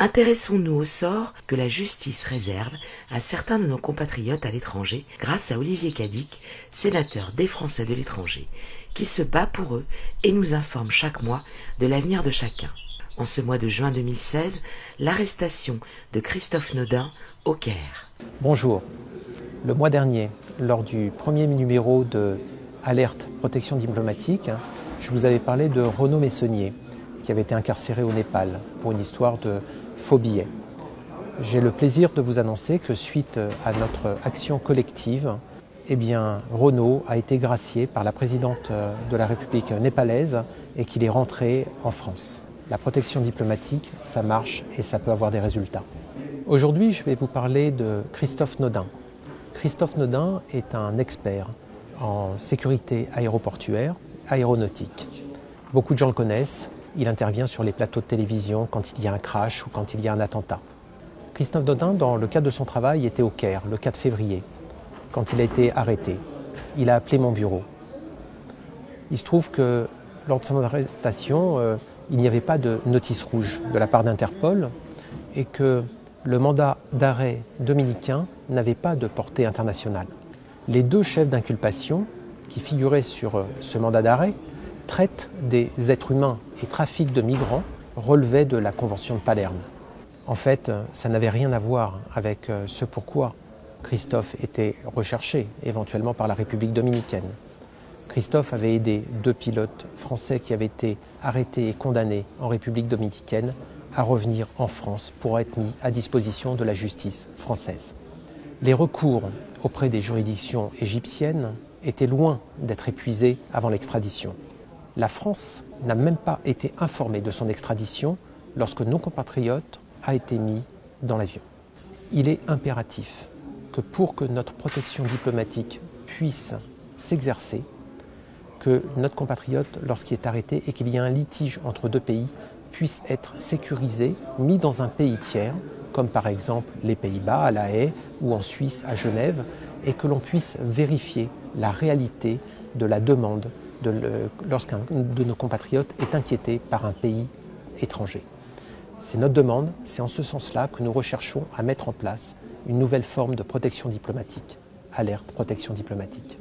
Intéressons-nous au sort que la justice réserve à certains de nos compatriotes à l'étranger grâce à Olivier Cadic, sénateur des Français de l'étranger, qui se bat pour eux et nous informe chaque mois de l'avenir de chacun. En ce mois de juin 2016, l'arrestation de Christophe Naudin au Caire. Bonjour. Le mois dernier, lors du premier numéro de Alerte Protection Diplomatique, je vous avais parlé de Renaud Messonnier, qui avait été incarcéré au Népal pour une histoire de faux billets. J'ai le plaisir de vous annoncer que suite à notre action collective, Renaud a été gracié par la présidente de la République népalaise et qu'il est rentré en France. La protection diplomatique, ça marche et ça peut avoir des résultats. Aujourd'hui, je vais vous parler de Christophe Naudin. Christophe Naudin est un expert en sécurité aéroportuaire, aéronautique. Beaucoup de gens le connaissent. Il intervient sur les plateaux de télévision quand il y a un crash ou quand il y a un attentat. Christophe Naudin, dans le cadre de son travail, était au Caire le 4 février, quand il a été arrêté. Il a appelé mon bureau. Il se trouve que lors de son arrestation, il n'y avait pas de notice rouge de la part d'Interpol et que le mandat d'arrêt dominicain n'avait pas de portée internationale. Les deux chefs d'inculpation qui figuraient sur ce mandat d'arrêt traitent des êtres humains et trafic de migrants relevaient de la Convention de Palerme. En fait, ça n'avait rien à voir avec ce pourquoi Christophe était recherché, éventuellement par la République dominicaine. Christophe avait aidé deux pilotes français qui avaient été arrêtés et condamnés en République dominicaine à revenir en France pour être mis à disposition de la justice française. Les recours auprès des juridictions égyptiennes étaient loin d'être épuisés avant l'extradition. La France n'a même pas été informée de son extradition lorsque nos compatriotes a été mis dans l'avion. Il est impératif que pour que notre protection diplomatique puisse s'exercer, que notre compatriote, lorsqu'il est arrêté et qu'il y a un litige entre deux pays, puisse être sécurisé, mis dans un pays tiers, comme par exemple les Pays-Bas, à La Haye, ou en Suisse, à Genève, et que l'on puisse vérifier la réalité de la demande lorsqu'un de nos compatriotes est inquiété par un pays étranger. C'est notre demande, c'est en ce sens-là que nous recherchons à mettre en place une nouvelle forme de protection diplomatique, Alerte Protection Diplomatique.